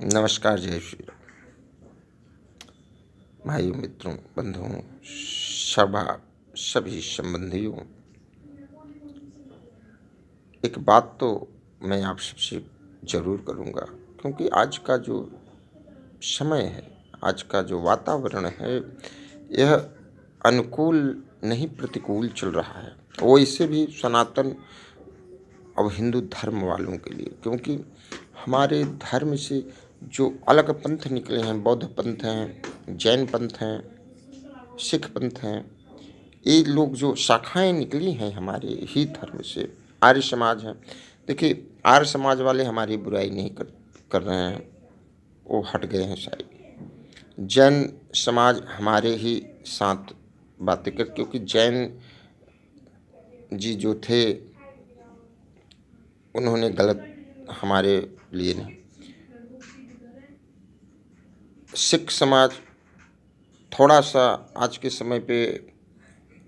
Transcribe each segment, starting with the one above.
नमस्कार, जय श्री राम। भाइयों, मित्रों, बंधुओं, सभी संबंधियों, एक बात तो मैं आप सबसे ज़रूर करूँगा, क्योंकि आज का जो समय है, आज का जो वातावरण है, यह अनुकूल नहीं प्रतिकूल चल रहा है। वो इससे भी सनातन अब हिंदू धर्म वालों के लिए, क्योंकि हमारे धर्म से जो अलग पंथ निकले हैं, बौद्ध पंथ हैं, जैन पंथ हैं, सिख पंथ हैं, ये लोग जो शाखाएं निकली हैं हमारे ही धर्म से, आर्य समाज है। देखिए, आर्य समाज वाले हमारी बुराई नहीं कर रहे हैं, वो हट गए हैं साइड। जैन समाज हमारे ही साथ बातें कर, क्योंकि जैन जी जो थे उन्होंने गलत हमारे लिए नहीं। सिख समाज थोड़ा सा आज के समय पे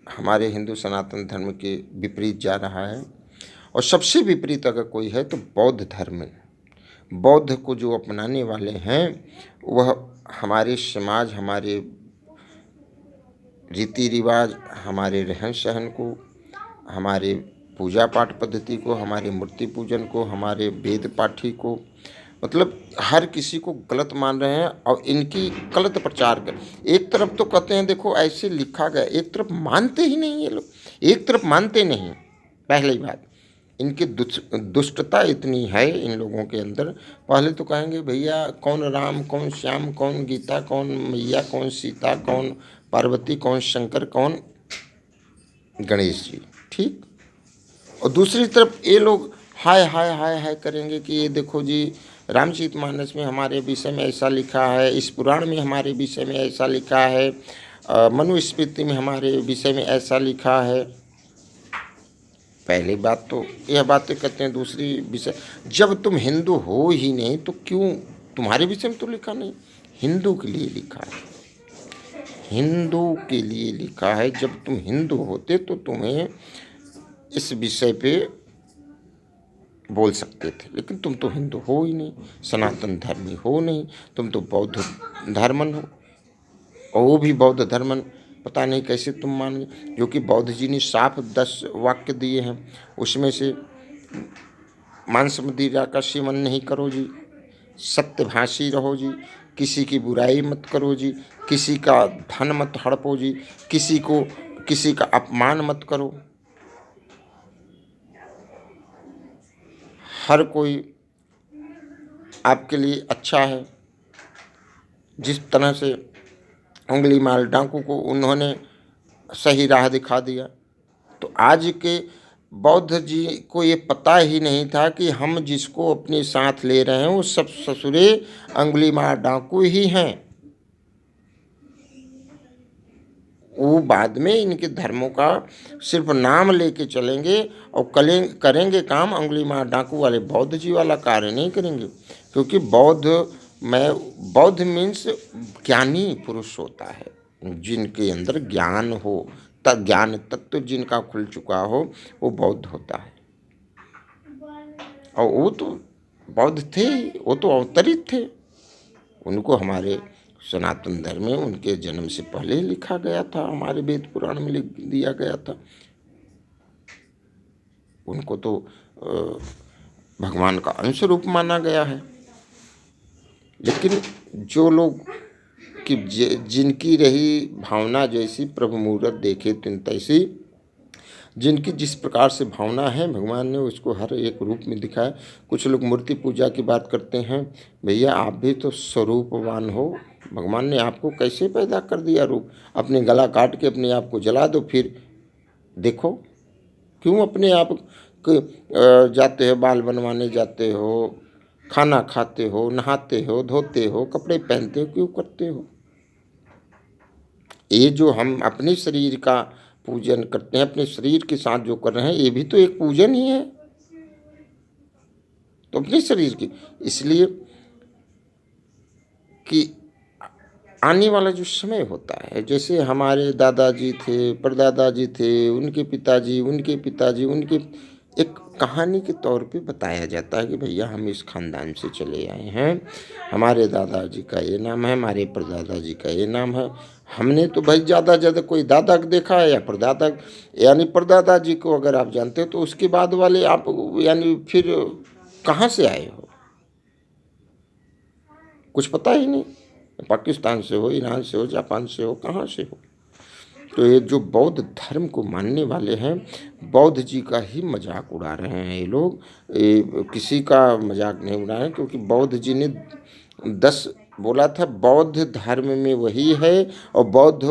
हमारे हिंदू सनातन धर्म के विपरीत जा रहा है, और सबसे विपरीत अगर कोई है तो बौद्ध धर्म है। बौद्ध को जो अपनाने वाले हैं वह हमारे समाज, हमारे रीति रिवाज, हमारे रहन सहन को, हमारे पूजा पाठ पद्धति को, हमारे मूर्ति पूजन को, हमारे वेद पाठी को, मतलब हर किसी को गलत मान रहे हैं और इनकी गलत प्रचार कर। एक तरफ तो कहते हैं देखो ऐसे लिखा गया, एक तरफ मानते ही नहीं ये लोग, एक तरफ मानते नहीं। पहली बात, इनकी दुष्टता इतनी है इन लोगों के अंदर। पहले तो कहेंगे भैया कौन राम, कौन श्याम, कौन गीता, कौन मैया, कौन सीता, कौन पार्वती, कौन शंकर, कौन गणेश जी, ठीक। और दूसरी तरफ ये लोग हाय हाय हाय हाय करेंगे कि ये देखो जी, रामचरितमानस में हमारे विषय में ऐसा लिखा है, इस पुराण में हमारे विषय में ऐसा लिखा है, मनुस्मृति में हमारे विषय में ऐसा लिखा है। पहली बात तो यह बातें करते हैं। दूसरी विषय, जब तुम हिंदू हो ही नहीं तो क्यों, तुम्हारे विषय में तो लिखा नहीं, हिंदू के लिए लिखा है, हिंदू के लिए लिखा है। जब तुम हिंदू होते तो तुम्हें इस विषय पे बोल सकते थे, लेकिन तुम तो हिंदू हो ही नहीं, सनातन धर्मी हो नहीं, तुम तो बौद्ध धर्मन हो। और वो भी बौद्ध धर्मन पता नहीं कैसे तुम मान गए, जो कि बौद्ध जी ने साफ 10 वाक्य दिए हैं, उसमें से मांस मदिरा का सेवन नहीं करो जी, सत्यभाषी रहो जी, किसी की बुराई मत करो जी, किसी का धन मत हड़पो जी, किसी का अपमान मत करो, हर कोई आपके लिए अच्छा है। जिस तरह से उंगली मार डाकू को उन्होंने सही राह दिखा दिया, तो आज के बौद्ध जी को ये पता ही नहीं था कि हम जिसको अपने साथ ले रहे हैं वो सब ससुरे उंगली मार डाकू ही हैं। वो बाद में इनके धर्मों का सिर्फ नाम लेके चलेंगे और करेंगे काम, उंगली मार डाकू वाले बौद्ध जी वाला कार्य नहीं करेंगे। क्योंकि बौद्ध मीन्स ज्ञानी पुरुष होता है, जिनके अंदर ज्ञान हो, ज्ञान तत्व जिनका खुल चुका हो, वो बौद्ध होता है। और वो तो बौद्ध थे, वो तो अवतरित थे, उनको हमारे सनातन धर्म में उनके जन्म से पहले ही लिखा गया था, हमारे वेद पुराण में लिख दिया गया था। उनको तो भगवान का अंश रूप माना गया है। लेकिन जो लोग कि जिनकी रही भावना जैसी, प्रभु मूरत देखे तिन तैसी, जिनकी जिस प्रकार से भावना है भगवान ने उसको हर एक रूप में दिखाया। कुछ लोग मूर्ति पूजा की बात करते हैं, भैया आप भी तो स्वरूपवान हो, भगवान ने आपको कैसे पैदा कर दिया रूप, अपने गला काट के अपने आप को जला दो, फिर देखो क्यों अपने आप जाते हो, बाल बनवाने जाते हो, खाना खाते हो, नहाते हो, धोते हो, कपड़े पहनते हो, क्यों करते हो? ये जो हम अपने शरीर का पूजन करते हैं, अपने शरीर के साथ जो कर रहे हैं, ये भी तो एक पूजन ही है, तो अपने शरीर की। इसलिए कि आने वाला जो समय होता है, जैसे हमारे दादाजी थे, परदादा जी थे, उनके पिताजी, उनके पिताजी, उनके एक कहानी के तौर पे बताया जाता है कि भैया हम इस खानदान से चले आए हैं, हमारे दादाजी का ये नाम है, हमारे परदादा जी का ये नाम है। हमने तो भाई ज़्यादा ज़्यादा कोई दादा को देखा है या परदादा, यानी परदादा जी को अगर आप जानते हो तो उसके बाद वाले आप यानी फिर कहाँ से आए हो, कुछ पता ही नहीं। पाकिस्तान से हो, ईरान से हो, जापान से हो, कहाँ से हो। तो ये जो बौद्ध धर्म को मानने वाले हैं, बौद्ध जी का ही मजाक उड़ा रहे हैं ये लोग। ये किसी का मजाक नहीं उड़ा रहे हैं, क्योंकि बौद्ध जी ने 10 बोला था, बौद्ध धर्म में वही है और बौद्ध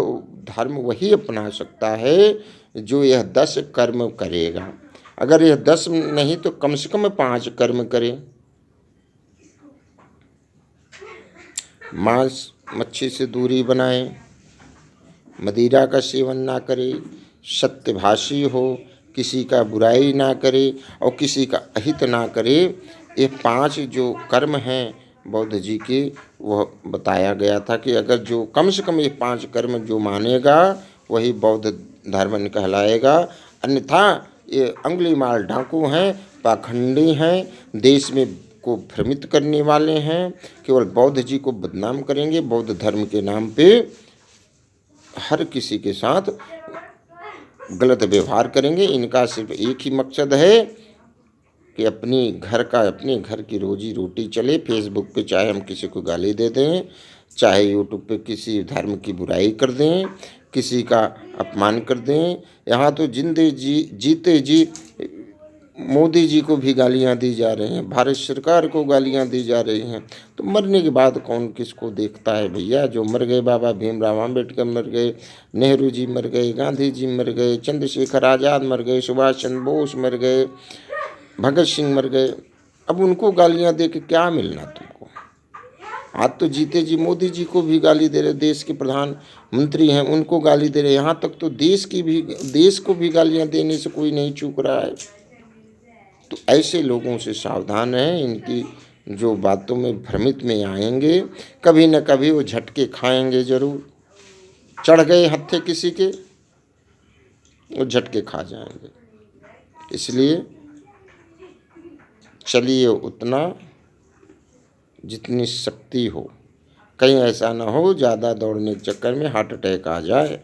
धर्म वही अपना सकता है जो यह 10 कर्म करेगा। अगर यह 10 नहीं तो कम से कम 5 कर्म करे। मांस मच्छी से दूरी बनाए, मदिरा का सेवन ना करे, सत्यभाषी हो, किसी का बुराई ना करे और किसी का अहित ना करे। ये 5 जो कर्म हैं बौद्ध जी के, वह बताया गया था कि अगर जो कम से कम ये 5 कर्म जो मानेगा वही बौद्ध धर्म कहलाएगा। अन्यथा ये अंगुली मार डाकू हैं, पाखंडी हैं, देश में को भ्रमित करने वाले हैं, केवल बौद्ध जी को बदनाम करेंगे, बौद्ध धर्म के नाम पे हर किसी के साथ गलत व्यवहार करेंगे। इनका सिर्फ एक ही मकसद है कि अपने घर की रोजी रोटी चले। फेसबुक पे चाहे हम किसी को गाली दे दें, चाहे यूट्यूब पे किसी धर्म की बुराई कर दें, किसी का अपमान कर दें। यहाँ तो जीते जी मोदी जी को भी गालियाँ दी जा रही हैं, भारत सरकार को गालियाँ दी जा रही हैं। तो मरने के बाद कौन किसको देखता है भैया। जो मर गए, बाबा भीमराव अम्बेडकर मर गए, नेहरू जी मर गए, गांधी जी मर गए, चंद्रशेखर आज़ाद मर गए, सुभाष चंद्र बोस मर गए, भगत सिंह मर गए। अब उनको गालियाँ दे के क्या मिलना तुमको। आज तो जीते जी मोदी जी को भी गाली दे रहे, देश के प्रधानमंत्री हैं उनको गाली दे रहे। यहाँ तक तो देश को भी गालियाँ देने से कोई नहीं चूक रहा है। तो ऐसे लोगों से सावधान रहें, इनकी जो बातों में भ्रमित में आएंगे, कभी न कभी वो झटके खाएंगे ज़रूर। चढ़ गए हत्थे किसी के, वो झटके खा जाएंगे। इसलिए चलिए उतना जितनी शक्ति हो, कहीं ऐसा ना हो ज़्यादा दौड़ने के चक्कर में हार्ट अटैक आ जाए।